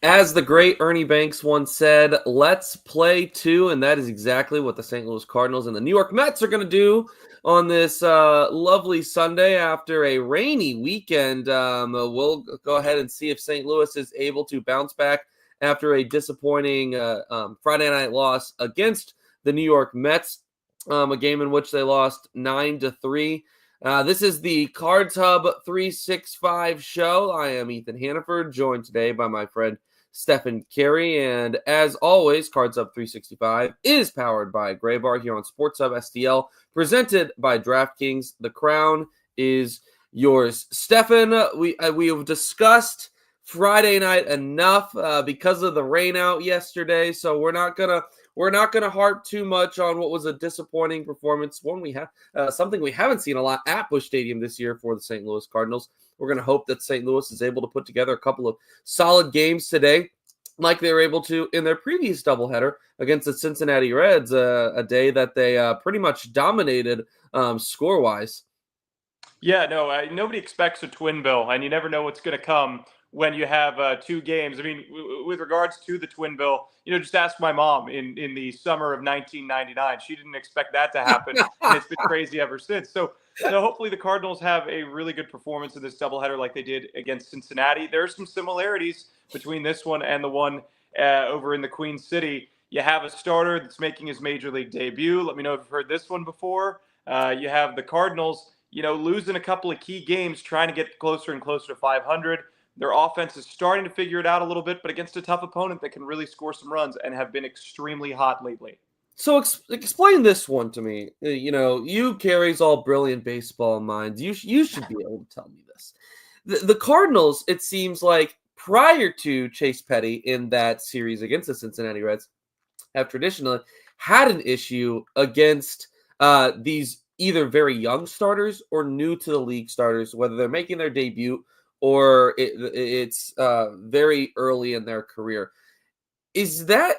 As the great Ernie Banks once said, let's play two, and that is exactly what the St. Louis Cardinals and the New York Mets are going to do on this lovely Sunday after a rainy weekend. We'll go ahead and see if St. Louis is able to bounce back after a disappointing Friday night loss against the New York Mets, a game in which they lost 9-3. This is the Cards Hub 365 show. I am Ethan Hannaford, joined today by my friend Stefan Caray, and as always, Cards Hub 365 is powered by Gray Bar here on Sports Hub STL, presented by DraftKings. The crown is yours. Stefan, we have discussed Friday night enough because of the rain out yesterday, so we're not gonna harp too much on what was a disappointing performance. One we have something we haven't seen a lot at Busch Stadium this year for the St. Louis Cardinals. We're going to hope that St. Louis is able to put together a couple of solid games today, like they were able to in their previous doubleheader against the Cincinnati Reds, a day that they pretty much dominated score-wise. Yeah, no, nobody expects a twin bill, and you never know what's going to come when you have two games. I mean, with regards to the twin bill, just ask my mom in the summer of 1999. She didn't expect that to happen, and it's been crazy ever since. So, hopefully the Cardinals have a really good performance in this doubleheader like they did against Cincinnati. There are some similarities between this one and the one over in the Queen City. You have a starter that's making his major league debut. Let me know if you've heard this one before. You have the Cardinals losing a couple of key games, trying to get closer and closer to 500. Their offense is starting to figure it out a little bit, but against a tough opponent that can really score some runs and have been extremely hot lately. So explain this one to me. You Caray's all brilliant baseball minds. You should be able to tell me this. The Cardinals, it seems like prior to Chase Petty in that series against the Cincinnati Reds, have traditionally had an issue against these either very young starters or new to the league starters, whether they're making their debut or it's very early in their career. Is that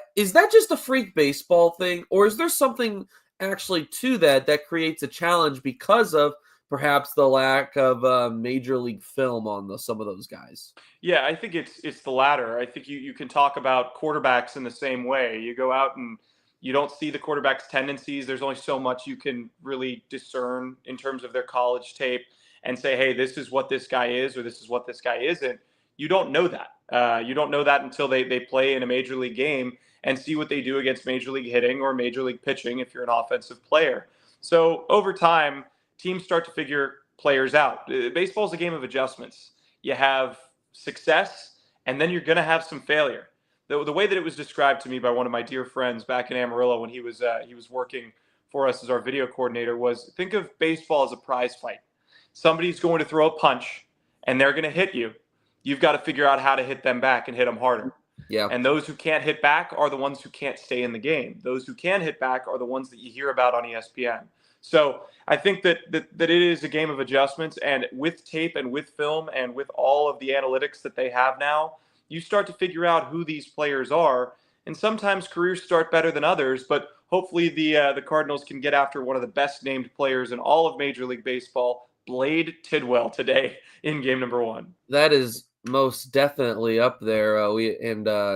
just a freak baseball thing, or is there something actually to that creates a challenge because of perhaps the lack of major league film on some of those guys? Yeah, I think it's the latter. I think you can talk about quarterbacks in the same way. You go out and you don't see the quarterback's tendencies. There's only so much you can really discern in terms of their college tape and say, hey, this is what this guy is or this is what this guy isn't. You don't know that. You don't know that until they play in a major league game and see what they do against major league hitting or major league pitching if you're an offensive player. So over time, teams start to figure players out. Baseball is a game of adjustments. You have success, and then you're going to have some failure. The way that it was described to me by one of my dear friends back in Amarillo when he was working for us as our video coordinator was, think of baseball as a prize fight. Somebody's going to throw a punch, and they're going to hit you. You've got to figure out how to hit them back and hit them harder. Yeah. And those who can't hit back are the ones who can't stay in the game. Those who can hit back are the ones that you hear about on ESPN. So I think that it is a game of adjustments, and with tape and with film and with all of the analytics that they have now, you start to figure out who these players are. And sometimes careers start better than others, but hopefully the Cardinals can get after one of the best named players in all of Major League Baseball, Blade Tidwell, today in game number 1. That is most definitely up there.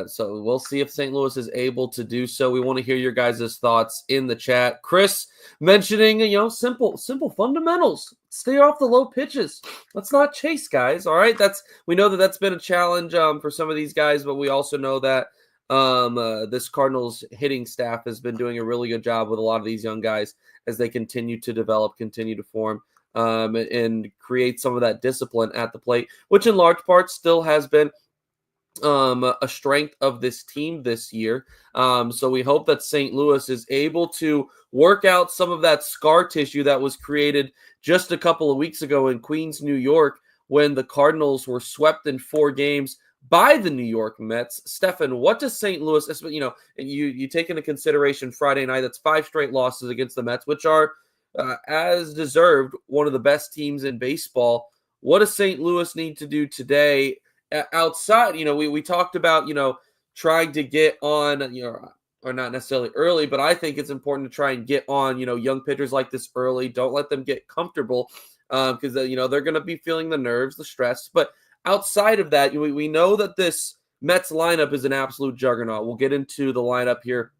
So we'll see if St. Louis is able to do so. We want to hear your guys' thoughts in the chat. Chris mentioning, simple fundamentals. Stay off the low pitches. Let's not chase, guys. All right. We know that's been a challenge for some of these guys, but we also know that this Cardinals hitting staff has been doing a really good job with a lot of these young guys as they continue to develop, continue to form. And create some of that discipline at the plate, which in large part still has been a strength of this team this year. So we hope that St. Louis is able to work out some of that scar tissue that was created just a couple of weeks ago in Queens, New York, when the Cardinals were swept in 4 games by the New York Mets. Stefan, what does St. Louis, you take into consideration Friday night, that's 5 straight losses against the Mets, which are as deserved, one of the best teams in baseball. What does St. Louis need to do today outside? We talked about, trying to get on, or not necessarily early, but I think it's important to try and get on, young pitchers like this early. Don't let them get comfortable because, they're going to be feeling the nerves, the stress. But outside of that, we know that this Mets lineup is an absolute juggernaut. We'll get into the lineup here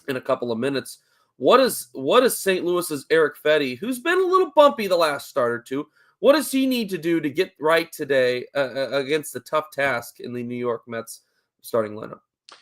in a couple of minutes. What is St. Louis's Eric Fedde, who's been a little bumpy the last start or two? What does he need to do to get right today against the tough task in the New York Mets starting lineup?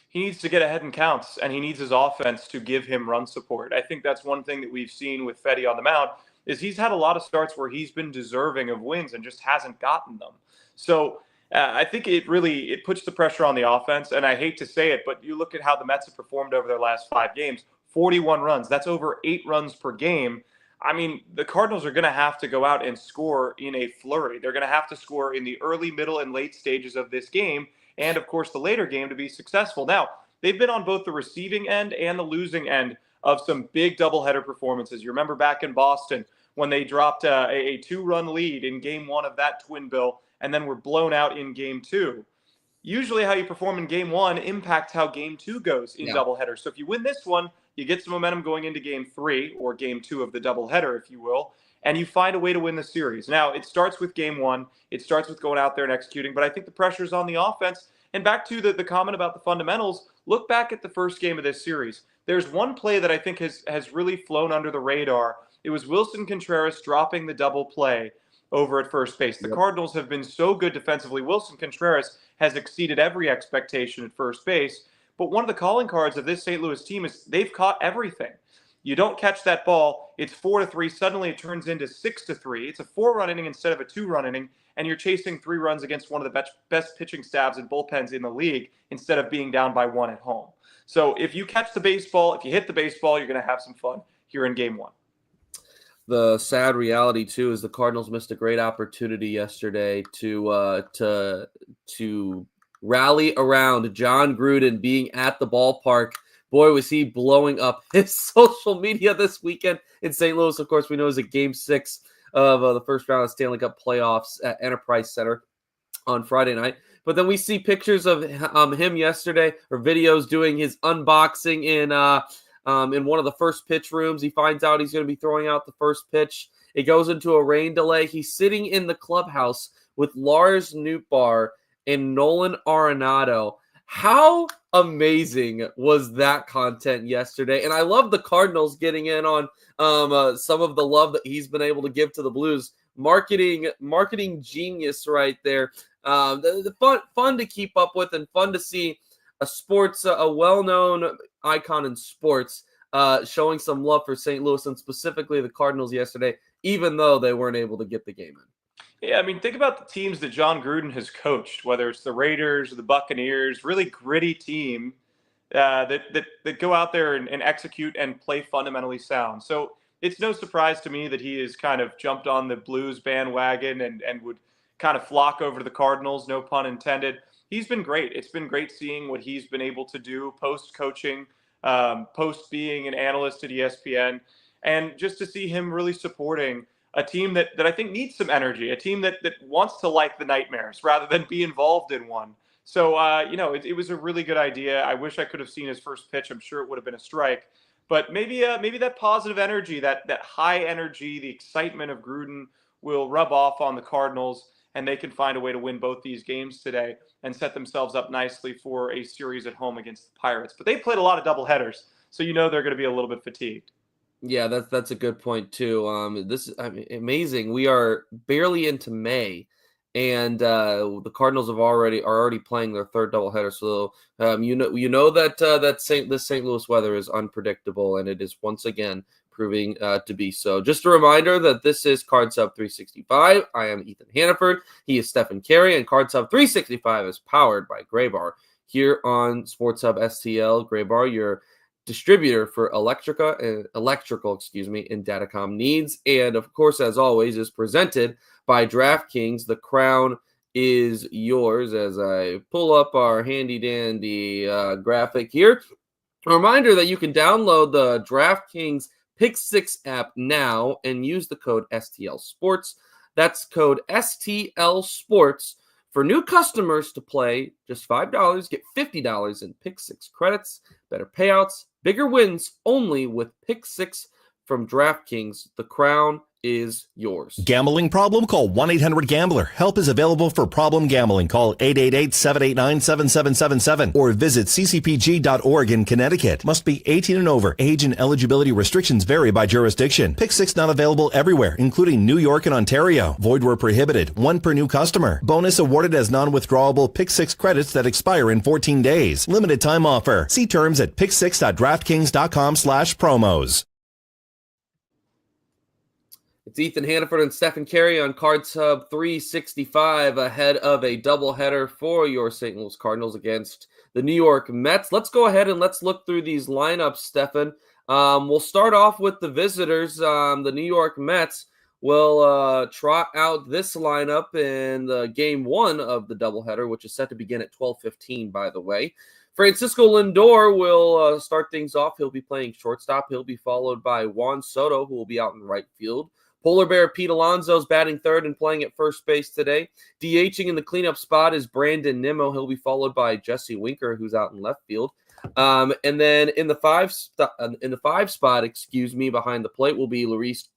He needs to get ahead in counts, and he needs his offense to give him run support. I think that's one thing that we've seen with Fedde on the mound is he's had a lot of starts where he's been deserving of wins and just hasn't gotten them. So I think it puts the pressure on the offense, and I hate to say it, but you look at how the Mets have performed over their last 5 games, 41 runs. That's over 8 runs per game. I mean, the Cardinals are going to have to go out and score in a flurry. They're going to have to score in the early, middle, and late stages of this game, and of course the later game to be successful. Now, they've been on both the receiving end and the losing end of some big doubleheader performances. You remember back in Boston when they dropped a 2-run lead in game 1 of that twin bill and then were blown out in game 2. Usually how you perform in game 1 impacts how game 2 goes in doubleheader. So if you win this one, you get some momentum going into game 3 or game 2 of the doubleheader, if you will, and you find a way to win the series. Now, it starts with game 1. It starts with going out there and executing, but I think the pressure is on the offense. And back to the comment about the fundamentals, look back at the first game of this series. There's one play that I think has really flown under the radar. It was Wilson Contreras dropping the double play over at first base. The Cardinals have been so good defensively. Wilson Contreras has exceeded every expectation at first base. But one of the calling cards of this St. Louis team is they've caught everything. You don't catch that ball, it's 4-3. Suddenly it turns into 6-3. It's a 4-run inning instead of a 2-run inning, and you're chasing 3 runs against one of the best pitching staffs and bullpens in the league instead of being down by 1 at home. So if you catch the baseball, if you hit the baseball, you're going to have some fun here in game 1. The sad reality too is the Cardinals missed a great opportunity yesterday to rally around John Gruden being at the ballpark. Boy, was he blowing up his social media this weekend in St. Louis. Of course, we know it was a Game 6 of the first round of Stanley Cup playoffs at Enterprise Center on Friday night. But then we see pictures of him yesterday, or videos doing his unboxing in one of the first pitch rooms. He finds out he's going to be throwing out the first pitch. It goes into a rain delay. He's sitting in the clubhouse with Lars Nootbaar and Nolan Arenado. How amazing was that content yesterday? And I love the Cardinals getting in on some of the love that he's been able to give to the Blues. Marketing genius right there. The fun to keep up with and fun to see a well-known icon in sports showing some love for St. Louis and specifically the Cardinals yesterday, even though they weren't able to get the game in. Yeah, I mean, think about the teams that John Gruden has coached, whether it's the Raiders or the Buccaneers, really gritty team that go out there and execute and play fundamentally sound. So it's no surprise to me that he has kind of jumped on the Blues bandwagon and would kind of flock over to the Cardinals, no pun intended. He's been great. It's been great seeing what he's been able to do post-coaching, post being an analyst at ESPN, and just to see him really supporting a team that I think needs some energy, a team that wants to like the nightmares rather than be involved in one. So, it was a really good idea. I wish I could have seen his first pitch. I'm sure it would have been a strike. But maybe that positive energy, that high energy, the excitement of Gruden will rub off on the Cardinals, and they can find a way to win both these games today and set themselves up nicely for a series at home against the Pirates. But they played a lot of doubleheaders, so they're going to be a little bit fatigued. Yeah, that's a good point too. This is amazing. We are barely into May, and the Cardinals are already playing their third doubleheader. So that this St. Louis weather is unpredictable, and it is once again proving to be so. Just a reminder that this is Card Sub 365. I am Ethan Hannaford. He is Stefan Caray, and Card Sub 365 is powered by Gray Bar here on Sports Hub STL. Gray Bar, your distributor for electrical and datacom needs, and of course, as always, is presented by DraftKings. The crown is yours. As I pull up our handy dandy graphic here, a reminder that you can download the DraftKings Pick 6 app now and use the code STL Sports. That's code STL Sports for new customers to play just $5. Get $50 in Pick 6 credits, better payouts, bigger wins only with Pick 6 from DraftKings. The crown is yours. Gambling problem? Call 1-800-GAMBLER. Help is available for problem gambling. Call 888-789-7777 or visit ccpg.org in Connecticut. Must be 18 and over. Age and eligibility restrictions vary by jurisdiction. Pick 6 not available everywhere, including New York and Ontario. Void where prohibited. 1 per new customer. Bonus awarded as non-withdrawable Pick 6 credits that expire in 14 days. Limited time offer. See terms at pick6.draftkings.com/promos. It's Ethan Hannaford and Stefan Caray on Cards Hub 365 ahead of a doubleheader for your St. Louis Cardinals against the New York Mets. Let's go ahead and let's look through these lineups, Stefan. We'll start off with the visitors. The New York Mets will trot out this lineup in the game 1 of the doubleheader, which is set to begin at 12:15, by the way. Francisco Lindor will start things off. He'll be playing shortstop. He'll be followed by Juan Soto, who will be out in right field. Polar Bear Pete Alonso's batting third and playing at first base today. DHing in the cleanup spot is Brandon Nimmo. He'll be followed by Jesse Winker, who's out in left field. And then in the five spot, behind the plate will be Luis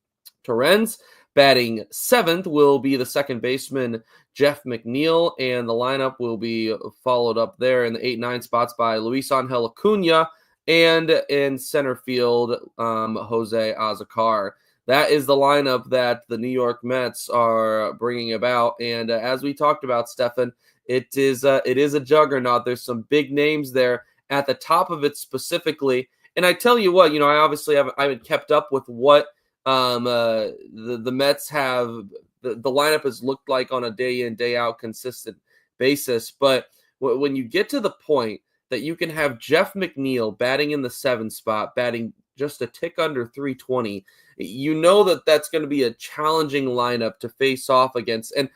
Torrens. Batting seventh will be the second baseman Jeff McNeil, and the lineup will be followed up there in the 8-9 spots by Luis Angel Acuna, and in center field, Jose Azocar. That is the lineup that the New York Mets are bringing about. And as we talked about, Stefan, it is a juggernaut. There's some big names there at the top of it specifically. And I tell you what, I obviously haven't kept up with what the Mets have, the lineup has looked like on a day in, day out consistent basis. But when you get to the point that you can have Jeff McNeil batting in the 7th spot, batting just a tick under 320, you know that's going to be a challenging lineup to face off against. And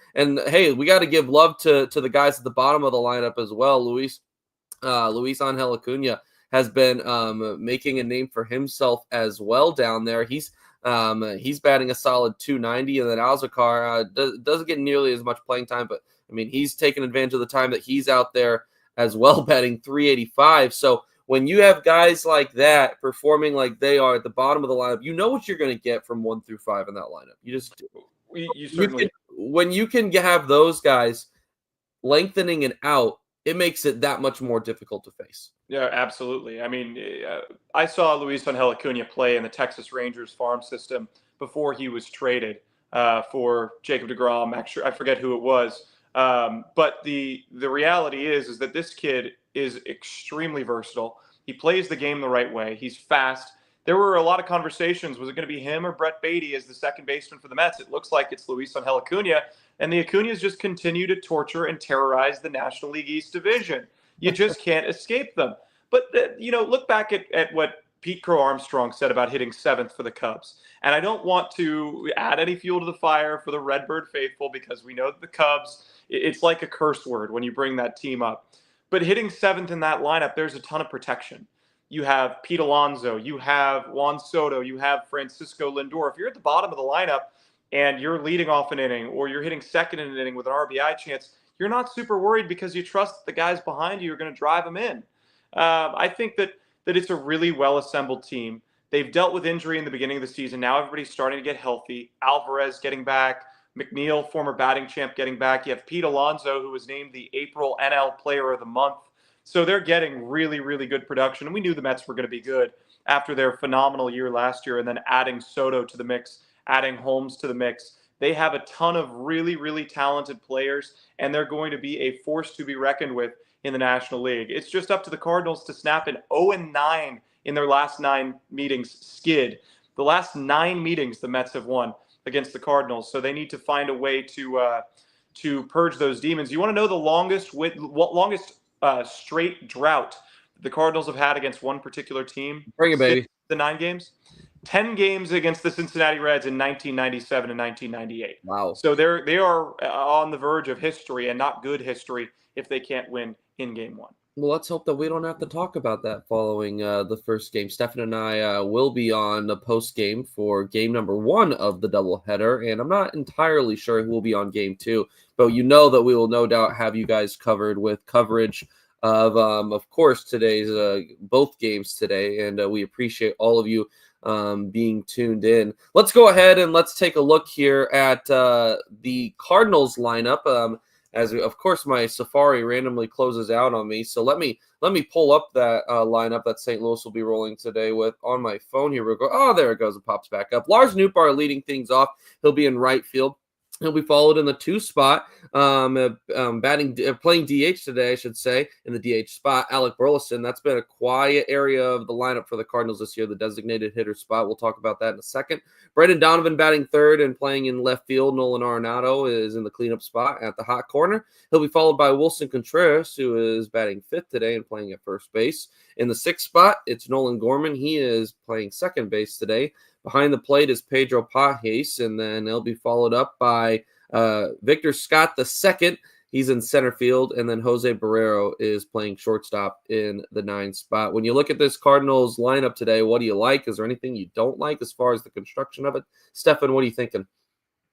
hey, we got to give love to the guys at the bottom of the lineup as well. Luis Angel Acuna has been making a name for himself as well down there. He's batting a solid 290, and then Azocar doesn't get nearly as much playing time, but I mean, he's taken advantage of the time that he's out there as well, batting 385. So when you have guys like that performing like they are at the bottom of the lineup, you know what you're going to get from 1 through 5 in that lineup. You just do. You certainly. When you can have those guys lengthening it out, it makes it that much more difficult to face. Yeah, absolutely. I mean, I saw Luis Angel Acuna play in the Texas Rangers farm system before he was traded for Jacob deGrom. Actually, I forget who it was. But the reality is that this kid is extremely versatile. He plays the game the right way. He's fast. There were a lot of conversations. Was it going to be him or Brett Beatty as the second baseman for the Mets? It looks like it's Luis Angel Acuna. And the Acunas just continue to torture and terrorize the National League East Division. You just can't escape them. But, look back at what Pete Crow Armstrong said about hitting 7th for the Cubs. And I don't want to add any fuel to the fire for the Redbird faithful, because we know that the Cubs, it's like a curse word when you bring that team up. But hitting 7th in that lineup, there's a ton of protection. You have Pete Alonso, you have Juan Soto, you have Francisco Lindor. If you're at the bottom of the lineup and you're leading off an inning, or you're hitting second in an inning with an RBI chance, you're not super worried because you trust the guys behind you are going to drive them in. I think that it's a really well-assembled team. They've dealt with injury in the beginning of the season. Now everybody's starting to get healthy. Alvarez getting back. McNeil, former batting champ, getting back. You have Pete Alonso, who was named the April NL Player of the Month. So they're getting really, really good production. And we knew the Mets were going to be good after their phenomenal year last year, and then adding Soto to the mix, adding Holmes to the mix. They have a ton of really, really talented players, and they're going to be a force to be reckoned with in the National League. It's just up to the Cardinals to snap an 0-9 in their last 9 meetings skid. The last 9 meetings the Mets have won against the Cardinals, so they need to find a way to purge those demons. You want to know the longest straight drought the Cardinals have had against one particular team? Bring it, baby. The 9 games? 10 games against the Cincinnati Reds in 1997 and 1998. Wow. So they are on the verge of history, and not good history, if they can't win in game 1. Well, let's hope that we don't have to talk about that following the first game. Stefan and I will be on the post game for game number 1 of the doubleheader, and I'm not entirely sure who will be on game 2, but you know that we will no doubt have you guys covered with coverage of course, today's both games today, and we appreciate all of you being tuned in. Let's go ahead and let's take a look here at the Cardinals lineup. Of course, my Safari randomly closes out on me. So let me pull up that lineup that St. Louis will be rolling today with on my phone. Here we go. Oh, there it goes. It pops back up. Lars Nootbaar leading things off. He'll be in right field. He'll be followed in the 2 spot, playing DH today, I should say, in the DH spot. Alec Burleson. That's been a quiet area of the lineup for the Cardinals this year, the designated hitter spot. We'll talk about that in a second. Brendan Donovan batting third and playing in left field. Nolan Arenado is in the cleanup spot at the hot corner. He'll be followed by Wilson Contreras, who is batting fifth today and playing at first base. In the 6th spot, it's Nolan Gorman. He is playing second base today. Behind the plate is Pedro Pajes, and then he'll be followed up by Victor Scott II. He's in center field, and then Jose Barrero is playing shortstop in the 9th spot. When you look at this Cardinals lineup today, what do you like? Is there anything you don't like as far as the construction of it? Stefan, what are you thinking?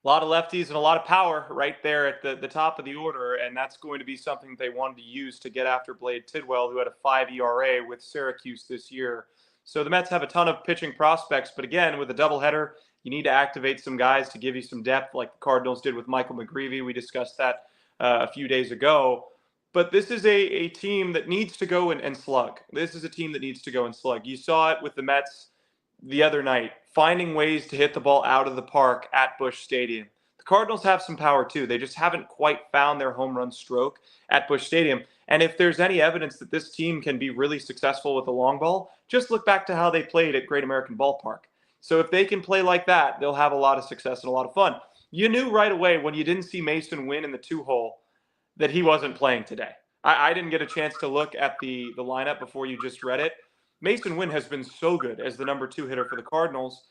A lot of lefties and a lot of power right there at the top of the order, and that's going to be something they wanted to use to get after Blade Tidwell, who had a 5 ERA with Syracuse this year. So the Mets have a ton of pitching prospects, but again, with a doubleheader, you need to activate some guys to give you some depth like the Cardinals did with Michael McGreevy. We discussed that a few days ago. But this is a team that needs to go and slug. This is a team that needs to go and slug. You saw it with the Mets the other night, finding ways to hit the ball out of the park at Busch Stadium. The Cardinals have some power too. They just haven't quite found their home run stroke at Busch Stadium. And if there's any evidence that this team can be really successful with the long ball, just look back to how they played at Great American Ballpark. So if they can play like that, they'll have a lot of success and a lot of fun. You knew right away when you didn't see Mason Wynn in the 2-hole that he wasn't playing today. I didn't get a chance to look at the lineup before you just read it. Mason Wynn has been so good as the number 2 hitter for the Cardinals,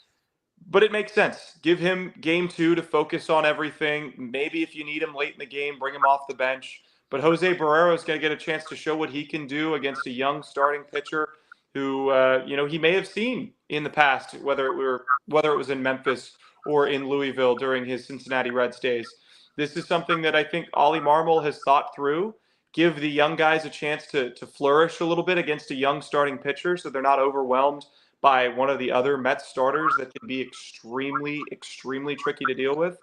but it makes sense. Give him game 2 to focus on everything. Maybe if you need him late in the game, bring him off the bench. But Jose Barrero is going to get a chance to show what he can do against a young starting pitcher who, he may have seen in the past, whether it was in Memphis or in Louisville during his Cincinnati Reds days. This is something that I think Ollie Marmol has thought through. Give the young guys a chance to flourish a little bit against a young starting pitcher so they're not overwhelmed by one of the other Mets starters that can be extremely, extremely tricky to deal with.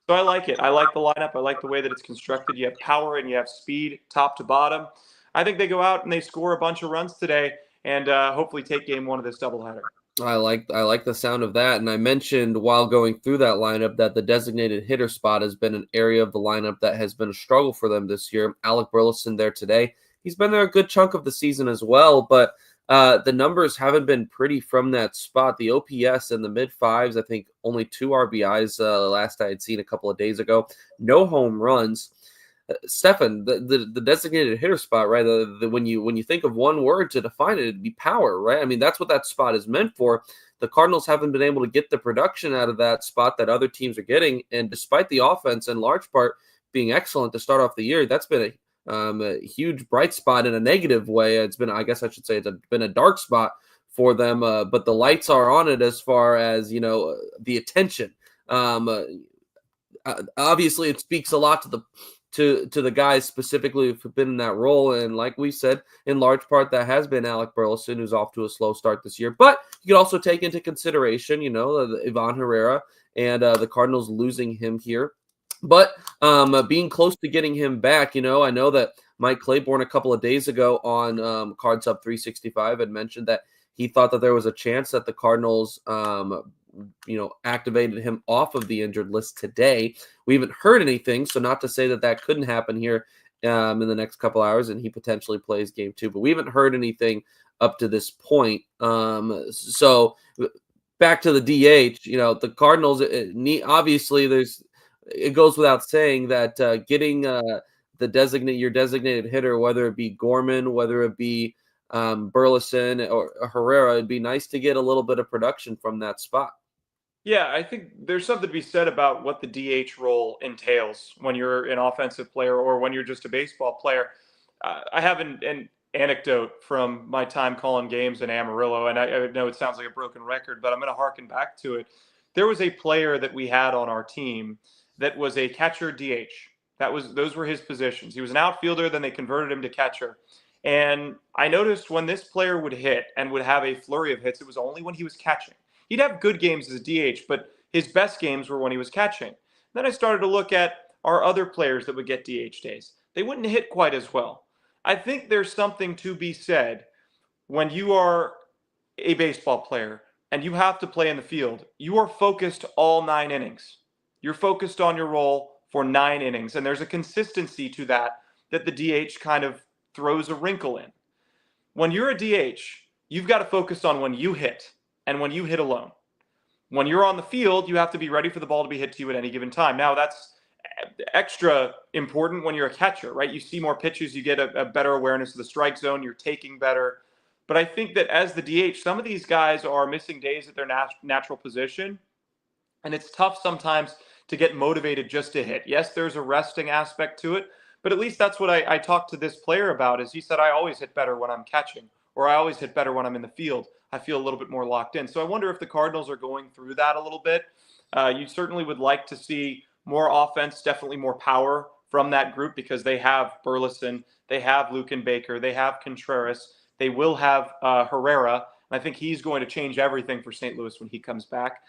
So I like it. I like the lineup. I like the way that it's constructed. You have power and you have speed top to bottom. I think they go out and they score a bunch of runs today and hopefully take game 1 of this doubleheader. I like the sound of that. And I mentioned while going through that lineup that the designated hitter spot has been an area of the lineup that has been a struggle for them this year. Alec Burleson there today. He's been there a good chunk of the season as well, but the numbers haven't been pretty from that spot. The OPS in the mid-5s, I think only 2 RBIs last I had seen a couple of days ago. No home runs. Stefan, the designated hitter spot, right? When you think of one word to define it, it'd be power, right? I mean, that's what that spot is meant for. The Cardinals haven't been able to get the production out of that spot that other teams are getting, and despite the offense in large part being excellent to start off the year, that's been a huge bright spot in a negative way. It's been, I guess I should say, it's been a dark spot for them, but the lights are on it as far as the attention. Obviously, it speaks a lot to the guys specifically who've been in that role. And like we said, in large part, that has been Alec Burleson, who's off to a slow start this year. But you can also take into consideration, Ivan Herrera and the Cardinals losing him here. But being close to getting him back, I know that Mike Claiborne a couple of days ago on Cards Up 365 had mentioned that he thought that there was a chance that the Cardinals activated him off of the injured list today. We haven't heard anything, so not to say that couldn't happen here in the next couple hours and he potentially plays game 2, but we haven't heard anything up to this point. So back to the DH, the Cardinals, obviously it goes without saying that getting your designated hitter, whether it be Gorman, whether it be Burleson or Herrera, it'd be nice to get a little bit of production from that spot. Yeah, I think there's something to be said about what the DH role entails when you're an offensive player or when you're just a baseball player. I have an anecdote from my time calling games in Amarillo, and I know it sounds like a broken record, but I'm going to harken back to it. There was a player that we had on our team that was a catcher DH. Those were his positions. He was an outfielder, then they converted him to catcher. And I noticed when this player would hit and would have a flurry of hits, it was only when he was catching. He'd have good games as a DH, but his best games were when he was catching. Then I started to look at our other players that would get DH days. They wouldn't hit quite as well. I think there's something to be said when you are a baseball player and you have to play in the field. You are focused all 9 innings. You're focused on your role for 9 innings, and there's a consistency to that the DH kind of throws a wrinkle in. When you're a DH, you've got to focus on when you hit and when you hit alone. When you're on the field, you have to be ready for the ball to be hit to you at any given time. Now, that's extra important when you're a catcher, right? You see more pitches, you get a better awareness of the strike zone, you're taking better. But I think that as the DH, some of these guys are missing days at their natural position, and it's tough sometimes to get motivated just to hit. Yes, there's a resting aspect to it, but at least that's what I talked to this player about, is he said, I always hit better when I'm catching, or I always hit better when I'm in the field. I feel a little bit more locked in. So I wonder if the Cardinals are going through that a little bit. You certainly would like to see more offense, definitely more power from that group, because they have Burleson, they have Luken Baker, they have Contreras, they will have Herrera. And I think he's going to change everything for St. Louis when he comes back.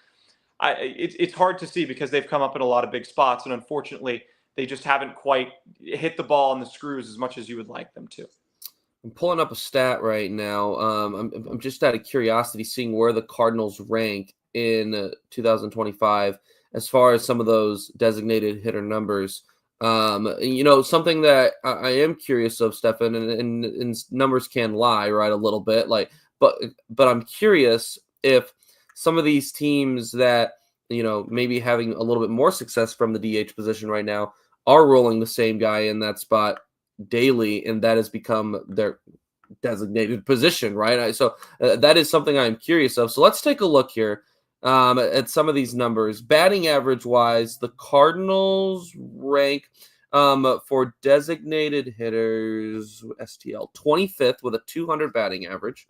It's hard to see because they've come up in a lot of big spots, and unfortunately, they just haven't quite hit the ball on the screws as much as you would like them to. I'm pulling up a stat right now. I'm just out of curiosity seeing where the Cardinals rank in 2025 as far as some of those designated hitter numbers. Something that I am curious of, Stefan, and numbers can lie, right, a little bit. But I'm curious if some of these teams that, maybe having a little bit more success from the DH position right now are rolling the same guy in that spot daily, and that has become their designated position, right? So that is something I'm curious of. So let's take a look here at some of these numbers. Batting average wise, the Cardinals rank for designated hitters, STL, 25th with a 200 batting average.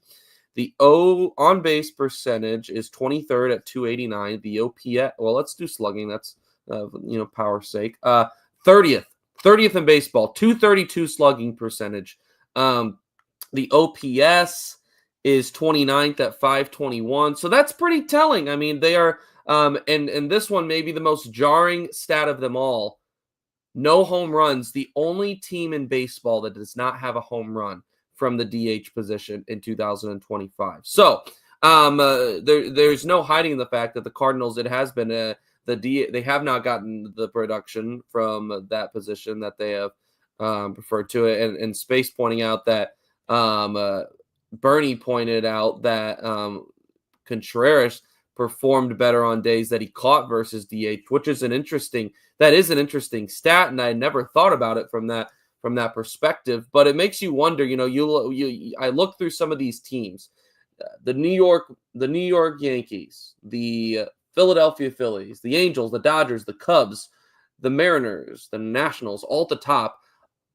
The on base percentage is 23rd at 289. The OPS, well, let's do slugging. That's power's sake. 30th in baseball, 232 slugging percentage. The OPS is 29th at 521. So that's pretty telling. I mean, they are, and this one may be the most jarring stat of them all. No home runs. The only team in baseball that does not have a home run from the DH position in 2025. So there's no hiding the fact that the Cardinals, it has been they have not gotten the production from that position that they have preferred to it. And Space pointing out that Bernie pointed out that Contreras performed better on days that he caught versus DH, which is an interesting stat, and I never thought about it from that perspective. But it makes you wonder. I look through some of these teams, the New York Yankees, the Philadelphia Phillies, the Angels, the Dodgers, the Cubs, the Mariners, the Nationals, all at the top.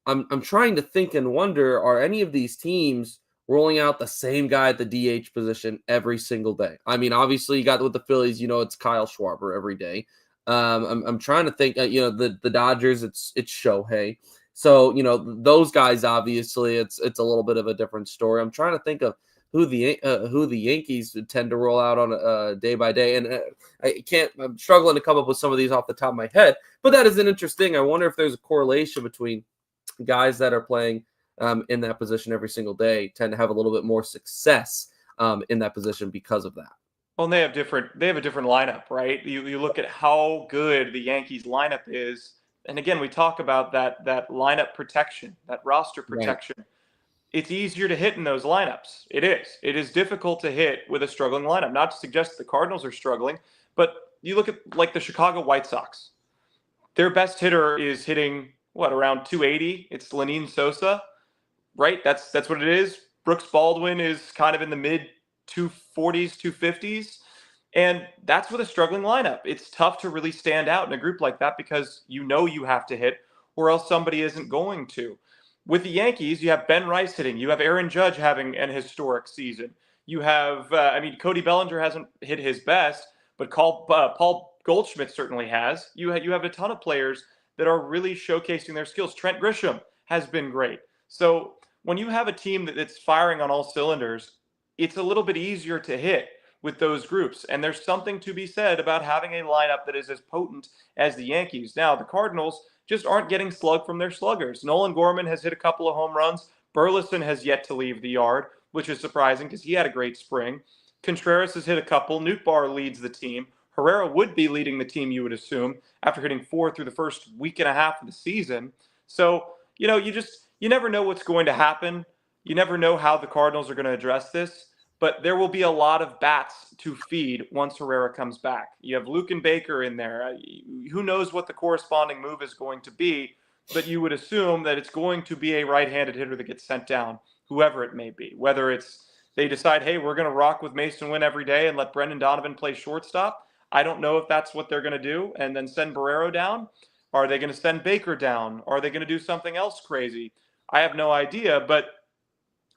I'm trying to think and wonder, are any of these teams rolling out the same guy at the DH position every single day? I mean, obviously you got with the Phillies, it's Kyle Schwarber every day. I'm trying to think, the Dodgers, it's Shohei. So, those guys, obviously it's a little bit of a different story. I'm trying to think of who the Yankees tend to roll out on a day by day. And I'm struggling to come up with some of these off the top of my head, but that is an interesting. I wonder if there's a correlation between guys that are playing in that position every single day tend to have a little bit more success in that position because of that. Well, and they have a different lineup, right? You look at how good the Yankees lineup is. And again, we talk about that lineup protection, that roster protection. Right. It's easier to hit in those lineups. It is. It is difficult to hit with a struggling lineup. Not to suggest the Cardinals are struggling, but you look at like the Chicago White Sox. Their best hitter is hitting around 280. It's Lenyn Sosa, right? That's what it is. Brooks Baldwin is kind of in the mid 240s, 250s. And that's with a struggling lineup. It's tough to really stand out in a group like that because you have to hit or else somebody isn't going to. With the Yankees, you have Ben Rice hitting. You have Aaron Judge having an historic season. You have, Cody Bellinger hasn't hit his best, but Paul Goldschmidt certainly has. You have a ton of players that are really showcasing their skills. Trent Grisham has been great. So when you have a team that's firing on all cylinders, it's a little bit easier to hit with those groups. And there's something to be said about having a lineup that is as potent as the Yankees. Now, the Cardinals just aren't getting slugged from their sluggers. Nolan Gorman has hit a couple of home runs. Burleson has yet to leave the yard, which is surprising because he had a great spring. Contreras has hit a couple. Nootbaar leads the team. Herrera would be leading the team, you would assume, after hitting 4 through the first week and a half of the season. So, you never know what's going to happen. You never know how the Cardinals are going to address this, but there will be a lot of bats to feed once Herrera comes back. You have Luke and Baker in there. Who knows what the corresponding move is going to be, but you would assume that it's going to be a right-handed hitter that gets sent down, whoever it may be, whether it's they decide, hey, we're going to rock with Mason Wynn every day and let Brendan Donovan play shortstop. I don't know if that's what they're going to do and then send Barrero down. Are they going to send Baker down? Are they going to do something else crazy? I have no idea, but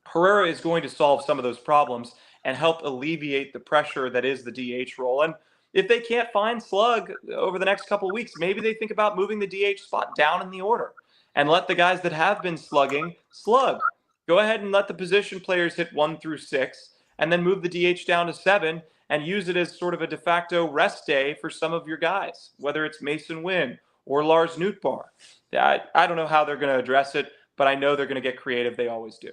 Herrera is going to solve some of those problems and help alleviate the pressure that is the DH role. And if they can't find slug over the next couple of weeks, maybe they think about moving the DH spot down in the order and let the guys that have been slugging slug. Go ahead and let the position players hit 1 through 6 and then move the DH down to 7 and use it as sort of a de facto rest day for some of your guys, whether it's Mason Wynn or Lars Nootbaar. I don't know how they're going to address it, but I know they're going to get creative. They always do.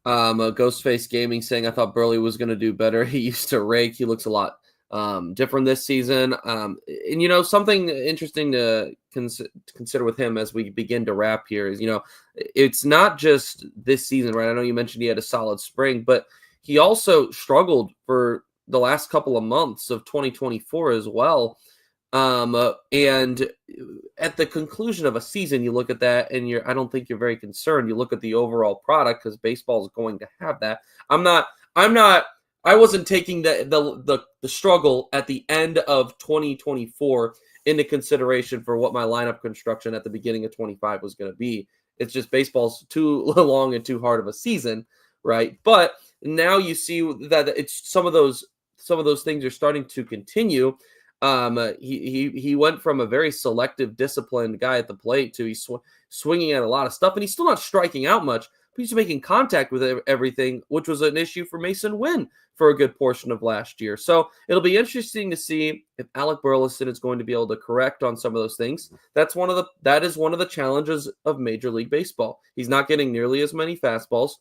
Ghostface Gaming saying, I thought Burley was going to do better. He used to rake. He looks a lot different this season. And, something interesting to consider with him as we begin to wrap here is, it's not just this season, right? I know you mentioned he had a solid spring, but he also struggled for the last couple of months of 2024 as well. And at the conclusion of a season, you look at that and I don't think you're very concerned. You look at the overall product because baseball is going to have that. I wasn't taking the struggle at the end of 2024 into consideration for what my lineup construction at the beginning of 25 was going to be. It's just baseball's too long and too hard of a season, right? But now you see that it's some of those things are starting to continue. He went from a very selective, disciplined guy at the plate to he's swinging at a lot of stuff, and he's still not striking out much, but he's making contact with everything, which was an issue for Mason Wynn for a good portion of last year. So it'll be interesting to see if Alec Burleson is going to be able to correct on some of those things. That is one of the challenges of Major League Baseball. He's not getting nearly as many fastballs,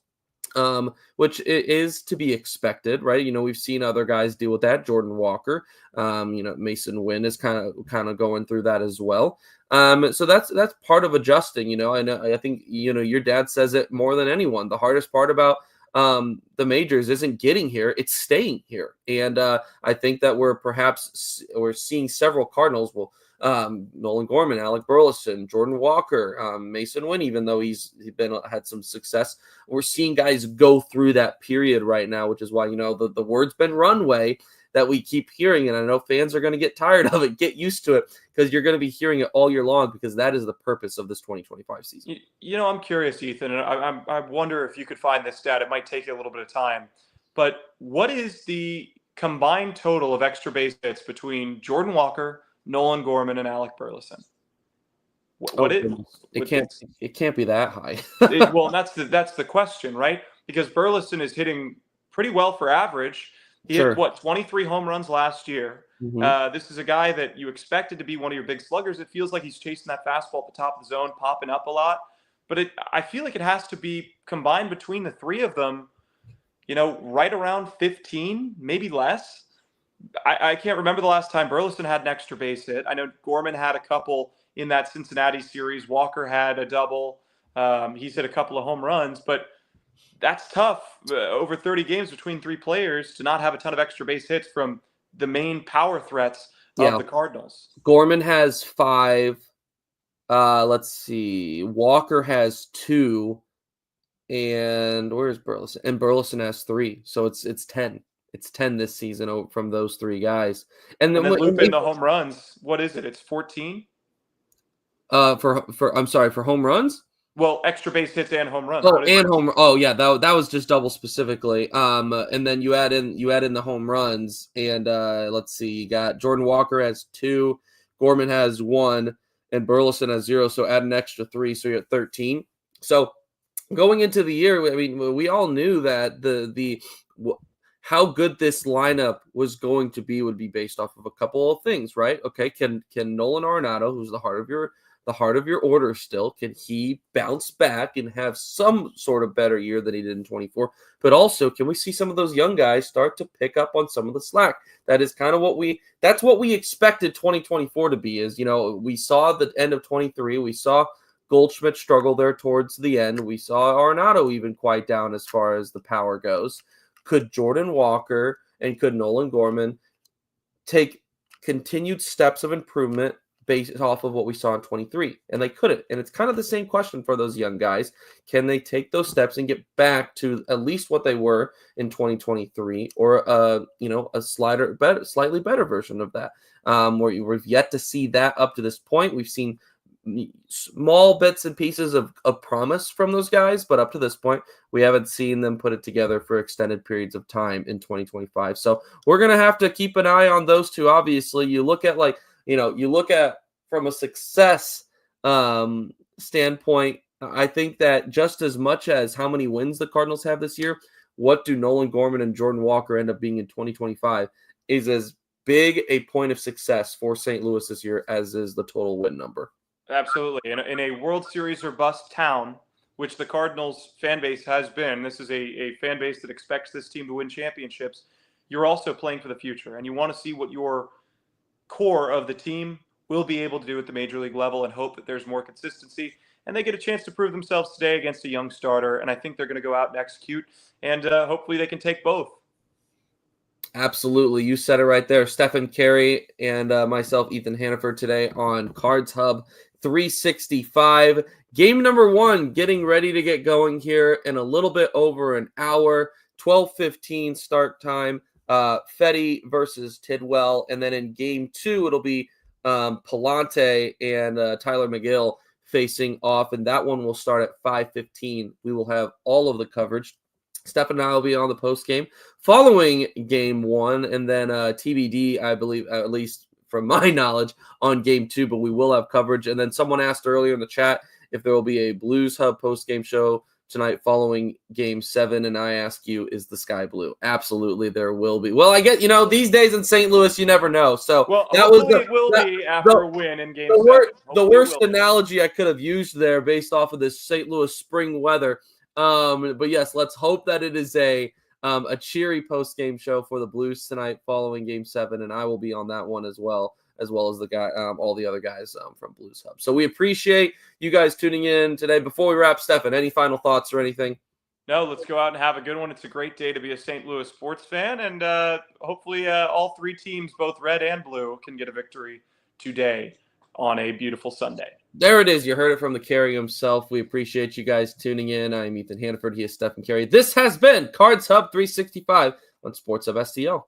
which is to be expected, right? We've seen other guys deal with that. Jordan Walker, Mason Wynn is kind of going through that as well. So that's part of adjusting, and I think, your dad says it more than anyone. The hardest part about the majors isn't getting here, it's staying here. And I think that we're seeing several Cardinals Nolan Gorman, Alec Burleson, Jordan Walker, Mason Wynn, even though he's had some success. We're seeing guys go through that period right now, which is why, the word's been runway that we keep hearing. And I know fans are going to get tired of it, get used to it, because you're going to be hearing it all year long, because that is the purpose of this 2025 season. I'm curious, Ethan, and I wonder if you could find this stat. It might take you a little bit of time, but what is the combined total of extra base hits between Jordan Walker, Nolan Gorman, and Alec Burleson? It can't be that high. Well, that's the question, right? Because Burleson is hitting pretty well for average. He hit 23 home runs last year. Mm-hmm. This is a guy that you expected to be one of your big sluggers. It feels like he's chasing that fastball at the top of the zone, popping up a lot. But I feel like it has to be combined between the three of them, right around 15, maybe less. I can't remember the last time Burleson had an extra base hit. I know Gorman had a couple in that Cincinnati series. Walker had a double. He's hit a couple of home runs, but that's tough over 30 games between three players to not have a ton of extra base hits from the main power threats of the Cardinals. Gorman has 5. Let's see. Walker has 2. And where's Burleson? And Burleson has 3. So it's 10. It's 10 this season from those 3 guys. And then loop in the home runs. What is it? It's 14? For home runs? Well, extra base hits and home runs. That was just double specifically. And then you add in the home runs, and let's see, you got Jordan Walker has 2, Gorman has 1, and Burleson has 0. So add an extra 3, so you're at 13. So going into the year, I mean, we all knew that how good this lineup was going to be would be based off of a couple of things, right? Okay, can Nolan Arenado, who's the heart of your order still, can he bounce back and have some sort of better year than he did in 24? But also, can we see some of those young guys start to pick up on some of the slack? That is kind of what we expected 2024 to be. Is, we saw the end of 23, we saw Goldschmidt struggle there towards the end. We saw Arenado even quiet down as far as the power goes. Could Jordan Walker and could Nolan Gorman take continued steps of improvement based off of what we saw in 23? And they couldn't. And it's kind of the same question for those young guys. Can they take those steps and get back to at least what they were in 2023, or a slightly better version of that? Where we've yet to see that up to this point. We've seen small bits and pieces of promise from those guys, but up to this point, we haven't seen them put it together for extended periods of time in 2025. So we're going to have to keep an eye on those two. Obviously, you look at from a success standpoint, I think that just as much as how many wins the Cardinals have this year, what do Nolan Gorman and Jordan Walker end up being in 2025 is as big a point of success for St. Louis this year as is the total win number. Absolutely. In a World Series or bust town, which the Cardinals fan base has been, this is a fan base that expects this team to win championships. You're also playing for the future, and you want to see what your core of the team will be able to do at the major league level and hope that there's more consistency. And they get a chance to prove themselves today against a young starter, and I think they're going to go out and execute, and hopefully they can take both. Absolutely. You said it right there. Stefan, Caray, and myself, Ethan Hannaford, today on Cards Hub 365. Game number 1 getting ready to get going here in a little bit over an hour. 12:15 start time. Fetty versus Tidwell. And then in game 2, it'll be Palante and Tyler McGill facing off. And that one will start at 5:15. We will have all of the coverage. Stefan and I will be on the post game following game 1, and then TBD, I believe, at least from my knowledge, on game 2, but we will have coverage. And then someone asked earlier in the chat if there will be a Blues Hub post game show tonight following game 7, and I ask you, is the sky blue? Absolutely, there will be. Well, I get, these days in St. Louis, you never know. So it will be after a win in game 7. The worst analogy I could have used there based off of this St. Louis spring weather. But yes, let's hope that it is a cheery post-game show for the Blues tonight following game 7, and I will be on that one as well as the guy, all the other guys from Blues Hub. So we appreciate you guys tuning in today. Before we wrap, Stefan, any final thoughts or anything? No, let's go out and have a good one. It's a great day to be a St. Louis sports fan, and hopefully all 3 teams, both red and blue, can get a victory today on a beautiful Sunday. There it is. You heard it from the Caray himself. We appreciate you guys tuning in. I'm Ethan Hannaford. He is Stefan Caray. This has been Cards Hub 365 on Sports Hub STL.